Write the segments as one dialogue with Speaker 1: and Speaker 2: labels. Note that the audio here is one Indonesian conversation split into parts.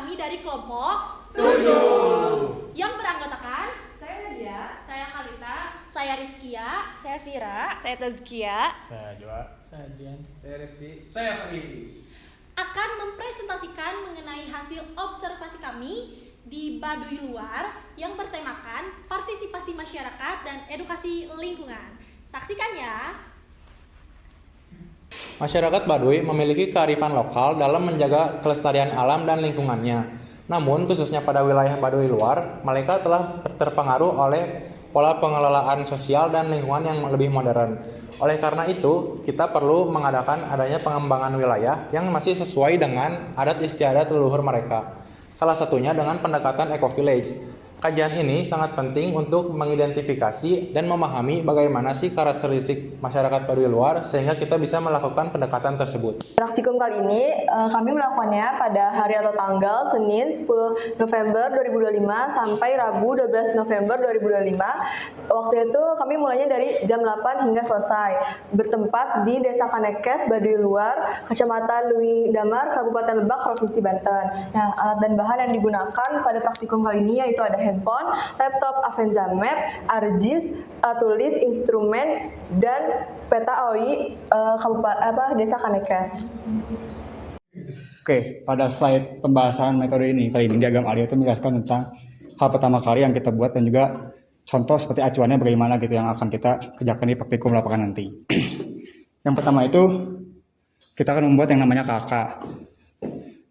Speaker 1: kami dari kelompok
Speaker 2: 7
Speaker 1: yang beranggotakan
Speaker 3: Saya Nadia.
Speaker 1: saya Kalita, saya Rizkia,
Speaker 3: Saya Vira.
Speaker 4: Saya Tazkia.
Speaker 5: Saya Joa.
Speaker 6: Saya Dian.
Speaker 2: Saya Rifki. Saya Fahim.
Speaker 1: akan mempresentasikan mengenai hasil observasi kami di Baduy Luar yang bertemakan partisipasi masyarakat dan edukasi lingkungan. Saksikan ya.
Speaker 6: Masyarakat Baduy memiliki kearifan lokal dalam menjaga kelestarian alam dan lingkungannya. Namun, khususnya pada wilayah Baduy Luar, mereka telah terpengaruh oleh pola pengelolaan sosial dan lingkungan yang lebih modern. Oleh karena itu, kita perlu mengadakan adanya pengembangan wilayah yang masih sesuai dengan adat istiadat leluhur mereka. Salah satunya dengan pendekatan eco-village. Kajian ini sangat penting untuk mengidentifikasi dan memahami bagaimana sih karakteristik masyarakat Baduy Luar sehingga kita bisa melakukan pendekatan tersebut.
Speaker 3: Praktikum kali ini kami melakukannya pada hari atau tanggal Senin 10 November 2025 sampai Rabu 12 November 2025. Waktu itu kami mulainya dari jam 8 hingga selesai. Bertempat di Desa Kanekes, Baduy Luar, Kecamatan Lui Damar, Kabupaten Lebak, Provinsi Banten. Nah, alat dan bahan yang digunakan pada praktikum kali ini yaitu ada handphone, laptop Avanza Map, ARGIS, tulis, instrumen, dan peta OI Desa Kanekes.
Speaker 5: Oke, pada slide pembahasan metode ini kali ini Diagram Alia itu menjelaskan tentang hal pertama kali yang kita buat dan juga contoh seperti acuannya bagaimana gitu yang akan kita kerjakan di praktikum lapangan nanti. Yang pertama itu kita akan membuat yang namanya KK.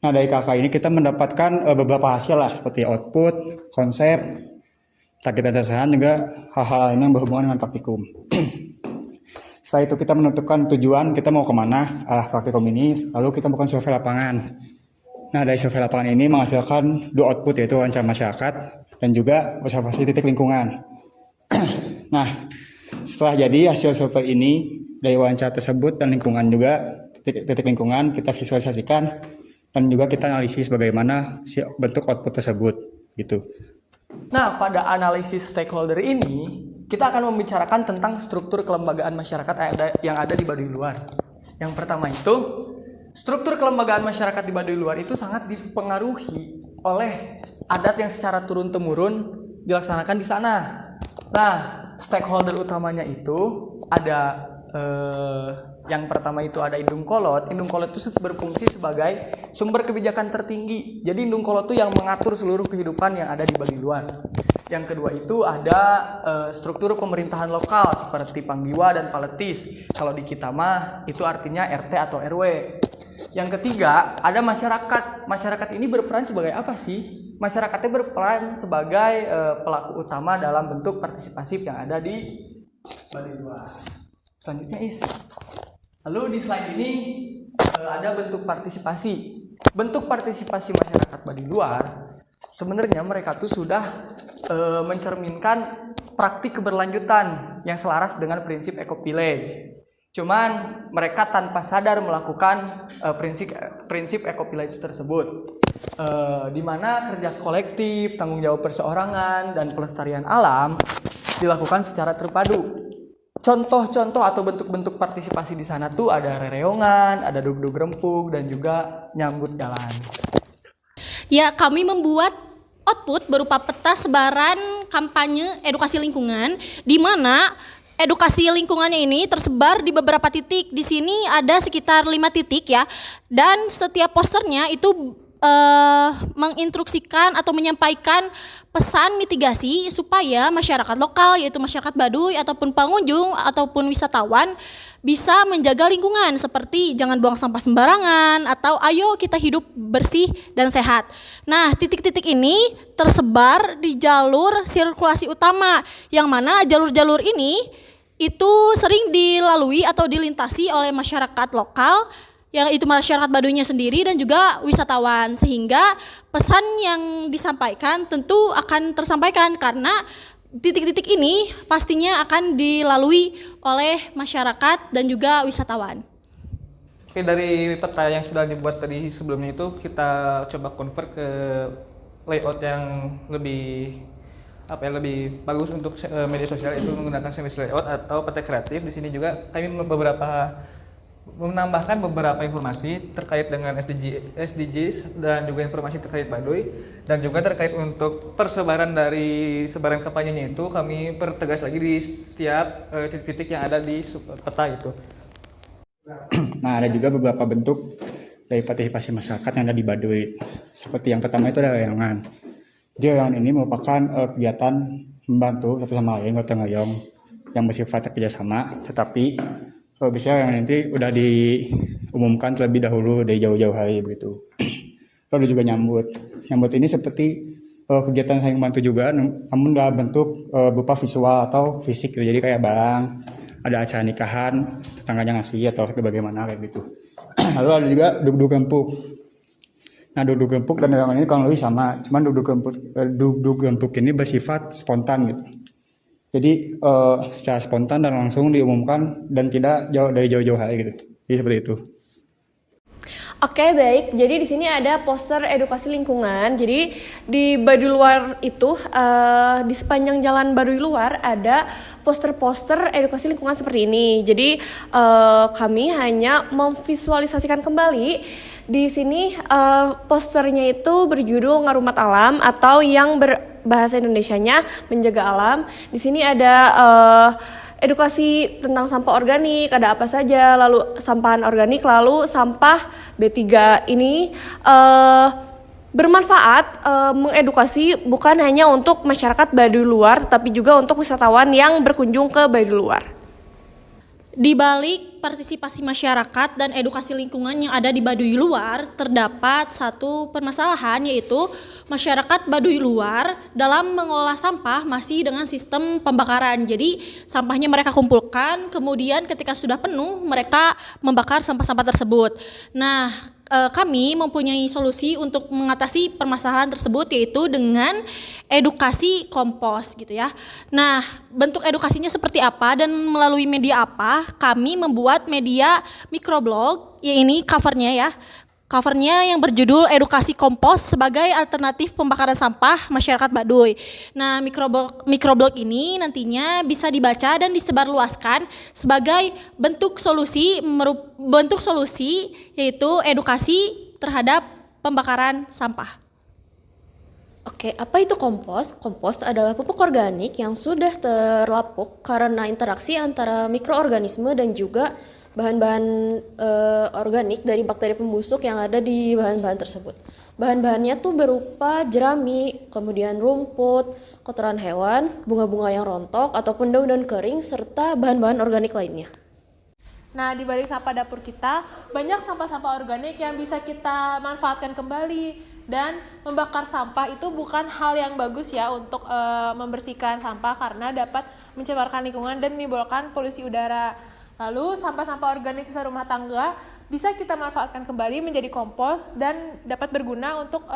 Speaker 5: Nah, dari KK ini kita mendapatkan beberapa hasil lah seperti output, konsep, target dan sasaran, juga hal-hal lain yang berhubungan dengan praktikum. Setelah itu kita menentukan tujuan kita mau kemana praktikum ini, lalu kita melakukan survei lapangan. Nah, dari survei lapangan ini menghasilkan dua output yaitu wawancara masyarakat dan juga observasi titik lingkungan. Nah, setelah jadi hasil survei ini dari wawancara tersebut dan lingkungan juga titik lingkungan kita visualisasikan dan juga kita analisis bagaimana bentuk output tersebut gitu.
Speaker 7: Nah, pada analisis stakeholder ini, kita akan membicarakan tentang struktur kelembagaan masyarakat yang ada di Baduy Luar. Yang pertama itu, struktur kelembagaan masyarakat di Baduy Luar itu sangat dipengaruhi oleh adat yang secara turun-temurun dilaksanakan di sana. Nah, stakeholder utamanya itu ada yang pertama itu ada Indung Kolot. Indung Kolot itu berfungsi sebagai sumber kebijakan tertinggi. Jadi Indung Kolot itu yang mengatur seluruh kehidupan yang ada di Baduy Luar. Yang kedua itu ada struktur pemerintahan lokal seperti Panggiwa dan Paletis. Kalau di kita mah itu artinya RT atau RW. Yang ketiga ada masyarakat. Masyarakat ini berperan sebagai apa sih? Masyarakatnya berperan sebagai pelaku utama dalam bentuk partisipasi yang ada di Baduy Luar. Selanjutnya lalu di slide ini ada bentuk partisipasi. Bentuk partisipasi masyarakat Baduy Luar sebenarnya mereka tuh sudah mencerminkan praktik keberlanjutan yang selaras dengan prinsip eco-village. Cuman mereka tanpa sadar melakukan prinsip eco-village tersebut, di mana kerja kolektif, tanggung jawab perseorangan, dan pelestarian alam dilakukan secara terpadu. Contoh-contoh atau bentuk-bentuk partisipasi di sana tuh ada rereongan, ada dugdug rempuk, dan juga nyambut jalan.
Speaker 1: Ya, kami membuat output berupa peta sebaran kampanye edukasi lingkungan, di mana edukasi lingkungannya ini tersebar di beberapa titik. Di sini ada sekitar 5 titik ya, dan setiap posternya itu menginstruksikan atau menyampaikan pesan mitigasi supaya masyarakat lokal, yaitu masyarakat Baduy ataupun pengunjung ataupun wisatawan bisa menjaga lingkungan seperti jangan buang sampah sembarangan atau ayo kita hidup bersih dan sehat. Nah, titik-titik ini tersebar di jalur sirkulasi utama, yang mana jalur-jalur ini itu sering dilalui atau dilintasi oleh masyarakat lokal, yang itu masyarakat Baduynya sendiri dan juga wisatawan, sehingga pesan yang disampaikan tentu akan tersampaikan karena titik-titik ini pastinya akan dilalui oleh masyarakat dan juga wisatawan.
Speaker 6: Oke, dari peta yang sudah dibuat tadi sebelumnya itu kita coba convert ke layout yang lebih lebih bagus untuk media sosial, itu menggunakan service layout atau peta kreatif. Di sini juga kami beberapa
Speaker 7: menambahkan beberapa informasi terkait dengan SDGs dan juga informasi terkait Baduy, dan juga terkait untuk persebaran dari sebaran kampanyenya itu kami pertegas lagi di setiap titik-titik yang ada di peta itu.
Speaker 5: Nah, ada juga beberapa bentuk dari partisipasi masyarakat yang ada di Baduy. Seperti yang pertama itu ada layangan. Jadi layangan ini merupakan kegiatan membantu satu sama lain gotong royong yang bersifat kerjasama, tetapi kalau bisa yang nanti udah diumumkan terlebih dahulu dari jauh-jauh hari begitu. Lalu juga nyambut. Nyambut ini seperti kegiatan saling membantu juga, namun dalam bentuk berupa visual atau fisik. Jadi kayak barang, ada acara nikahan, tetangganya ngasih atau bagaimana kayak gitu. Lalu ada juga duduk gempuk. Nah, duduk gempuk dan layangan ini kurang lebih sama, cuman duduk gempuk ini bersifat spontan gitu. Jadi secara spontan dan langsung diumumkan dan tidak jauh-jauh hari gitu. Jadi seperti itu.
Speaker 4: Oke, baik. Jadi di sini ada poster edukasi lingkungan. Jadi di Baduy Luar itu di sepanjang jalan Baduy Luar ada poster-poster edukasi lingkungan seperti ini. Jadi kami hanya memvisualisasikan kembali. Di sini posternya itu berjudul Ngarumat Alam atau yang berbahasa Indonesianya Menjaga Alam. Di sini ada edukasi tentang sampah organik, ada apa saja, lalu sampahan organik, lalu sampah B3 ini bermanfaat mengedukasi bukan hanya untuk masyarakat Baduy Luar, tetapi juga untuk wisatawan yang berkunjung ke Baduy Luar.
Speaker 1: Di balik partisipasi masyarakat dan edukasi lingkungan yang ada di Baduy Luar, terdapat satu permasalahan, yaitu masyarakat Baduy Luar dalam mengelola sampah masih dengan sistem pembakaran. Jadi sampahnya mereka kumpulkan, kemudian ketika sudah penuh mereka membakar sampah-sampah tersebut. Nah, kami mempunyai solusi untuk mengatasi permasalahan tersebut, yaitu dengan edukasi kompos gitu ya. Nah, bentuk edukasinya seperti apa dan melalui media apa? Kami membuat media microblog, ya ini covernya ya. Covernya yang berjudul Edukasi Kompos sebagai Alternatif Pembakaran Sampah Masyarakat Baduy. Nah, microblog ini nantinya bisa dibaca dan disebarluaskan sebagai bentuk solusi yaitu edukasi terhadap pembakaran sampah.
Speaker 4: Oke, apa itu kompos? Kompos adalah pupuk organik yang sudah terlapuk karena interaksi antara mikroorganisme dan juga bahan-bahan organik dari bakteri pembusuk yang ada di bahan-bahan tersebut. Bahan-bahannya tuh berupa jerami, kemudian rumput, kotoran hewan, bunga-bunga yang rontok, ataupun daun-daun kering, serta bahan-bahan organik lainnya.
Speaker 8: Nah, di balik sampah dapur kita, banyak sampah-sampah organik yang bisa kita manfaatkan kembali. Dan membakar sampah itu bukan hal yang bagus ya untuk membersihkan sampah karena dapat mencemarkan lingkungan dan menimbulkan polusi udara. Lalu sampah-sampah organik sisa rumah tangga bisa kita manfaatkan kembali menjadi kompos dan dapat berguna untuk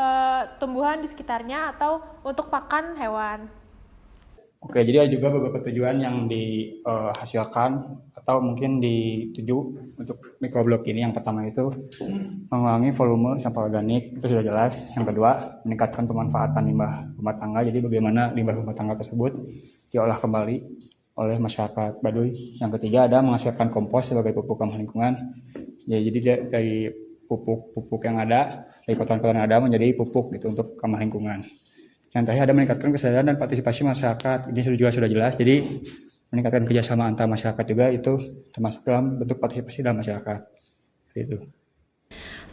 Speaker 8: tumbuhan di sekitarnya atau untuk pakan hewan.
Speaker 5: Oke, jadi ada juga beberapa tujuan yang dihasilkan atau mungkin dituju untuk microblog ini. Yang pertama itu mengurangi volume sampah organik, itu sudah jelas. Yang kedua, meningkatkan pemanfaatan limbah rumah tangga. Jadi bagaimana limbah rumah tangga tersebut diolah kembali oleh masyarakat Baduy. Yang ketiga ada menghasilkan kompos sebagai pupuk ramah lingkungan. Ya, jadi dari pupuk yang ada, dari kotoran-kotoran yang ada menjadi pupuk gitu untuk ramah lingkungan. Yang terakhir ada meningkatkan kesadaran dan partisipasi masyarakat. Ini juga sudah jelas. Jadi meningkatkan kerjasama antar masyarakat juga itu termasuk dalam bentuk partisipasi dalam masyarakat. Seperti itu.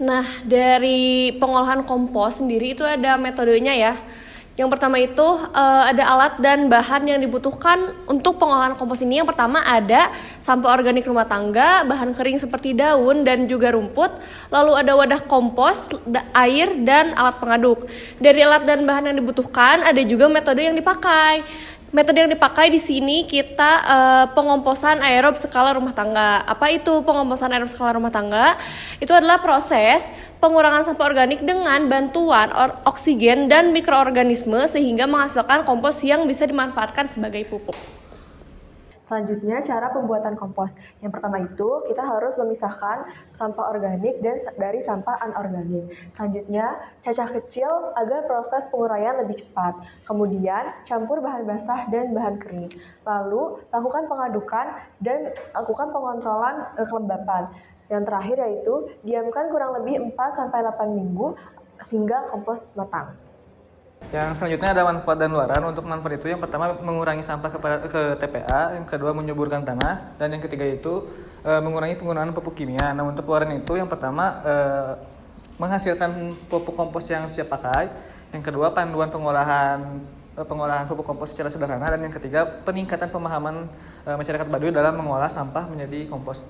Speaker 4: Nah, dari pengolahan kompos sendiri itu ada metodenya ya. Yang pertama itu ada alat dan bahan yang dibutuhkan untuk pengolahan kompos ini. Yang pertama ada sampah organik rumah tangga, bahan kering seperti daun dan juga rumput. Lalu ada wadah kompos, air, dan alat pengaduk. Dari alat dan bahan yang dibutuhkan ada juga metode yang dipakai. Metode yang dipakai di sini kita pengomposan aerob skala rumah tangga. Apa itu pengomposan aerob skala rumah tangga? Itu adalah proses pengurangan sampah organik dengan bantuan oksigen dan mikroorganisme sehingga menghasilkan kompos yang bisa dimanfaatkan sebagai pupuk.
Speaker 3: Selanjutnya, cara pembuatan kompos. Yang pertama itu, kita harus memisahkan sampah organik dan dari sampah anorganik. Selanjutnya, cacah kecil agar proses penguraian lebih cepat. Kemudian, campur bahan basah dan bahan kering. Lalu, lakukan pengadukan dan lakukan pengontrolan kelembapan. Yang terakhir yaitu, diamkan kurang lebih 4-8 minggu sehingga kompos matang.
Speaker 7: Yang selanjutnya ada manfaat dan luaran. Untuk manfaat itu yang pertama mengurangi sampah ke TPA, yang kedua menyuburkan tanah, dan yang ketiga itu mengurangi penggunaan pupuk kimia. Nah, untuk luaran itu yang pertama menghasilkan pupuk kompos yang siap pakai, yang kedua panduan pengolahan pupuk kompos secara sederhana, dan yang ketiga peningkatan pemahaman masyarakat Baduy dalam mengolah sampah menjadi kompos.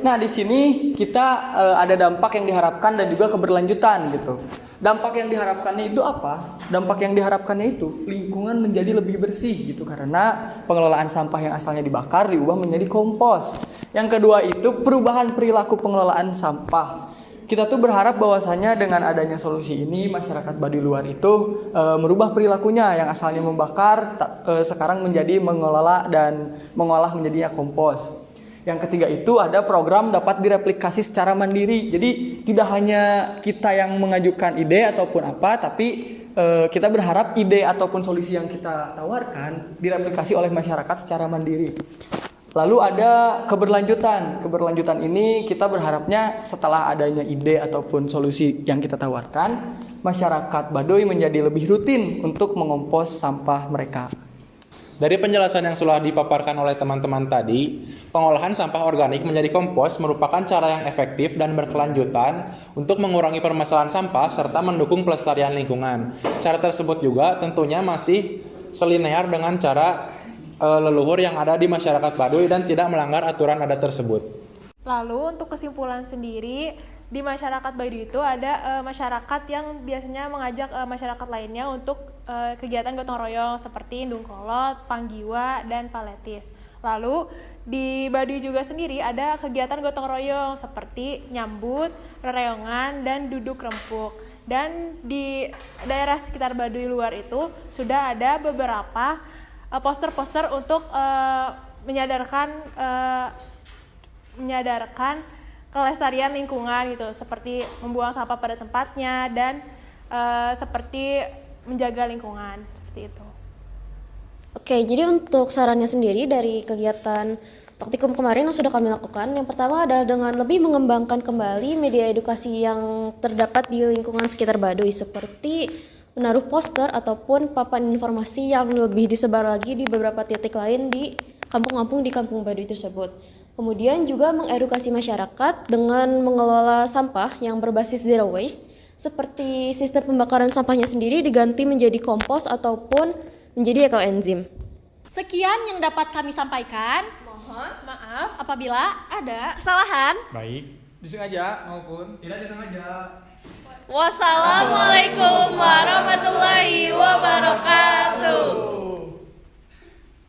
Speaker 7: Nah, di sini kita ada dampak yang diharapkan dan juga keberlanjutan gitu. Dampak yang diharapkannya itu apa? Dampak yang diharapkannya itu lingkungan menjadi lebih bersih gitu, karena pengelolaan sampah yang asalnya dibakar diubah menjadi kompos. Yang kedua itu perubahan perilaku pengelolaan sampah. Kita tuh berharap bahwasanya dengan adanya solusi ini masyarakat Baduy luar itu merubah perilakunya yang asalnya membakar sekarang menjadi mengelola dan mengolah menjadinya kompos. Yang ketiga itu ada program dapat direplikasi secara mandiri. Jadi tidak hanya kita yang mengajukan ide ataupun apa, tapi kita berharap ide ataupun solusi yang kita tawarkan direplikasi oleh masyarakat secara mandiri. Lalu ada keberlanjutan. Keberlanjutan ini kita berharapnya setelah adanya ide ataupun solusi yang kita tawarkan, masyarakat Baduy menjadi lebih rutin untuk mengompos sampah mereka.
Speaker 6: Dari penjelasan yang sudah dipaparkan oleh teman-teman tadi, pengolahan sampah organik menjadi kompos merupakan cara yang efektif dan berkelanjutan untuk mengurangi permasalahan sampah serta mendukung pelestarian lingkungan. Cara tersebut juga tentunya masih selinear dengan cara leluhur yang ada di masyarakat Baduy dan tidak melanggar aturan adat tersebut.
Speaker 8: Lalu untuk kesimpulan sendiri, di masyarakat Baduy itu ada masyarakat yang biasanya mengajak masyarakat lainnya untuk kegiatan gotong royong seperti Indung Kolot, Panggiwa, dan Paletis. Lalu di Baduy juga sendiri ada kegiatan gotong royong seperti nyambut, rereongan, dan duduk rempuk. Dan di daerah sekitar Baduy luar itu sudah ada beberapa poster-poster untuk menyadarkan kelestarian lingkungan gitu, seperti membuang sampah pada tempatnya dan seperti menjaga lingkungan, seperti itu.
Speaker 4: Oke, jadi untuk sarannya sendiri dari kegiatan praktikum kemarin yang sudah kami lakukan, yang pertama adalah dengan lebih mengembangkan kembali media edukasi yang terdapat di lingkungan sekitar Baduy, seperti menaruh poster ataupun papan informasi yang lebih disebar lagi di beberapa titik lain di kampung-kampung di kampung Baduy tersebut. Kemudian juga mengedukasi masyarakat dengan mengelola sampah yang berbasis zero waste, seperti sistem pembakaran sampahnya sendiri diganti menjadi kompos ataupun menjadi ekoenzim.
Speaker 1: Sekian yang dapat kami sampaikan.
Speaker 8: Mohon maaf
Speaker 1: Apabila ada
Speaker 4: Kesalahan.
Speaker 5: Baik.
Speaker 7: Disengaja maupun
Speaker 2: Tidak disengaja.
Speaker 4: Wassalamualaikum warahmatullahi wabarakatuh.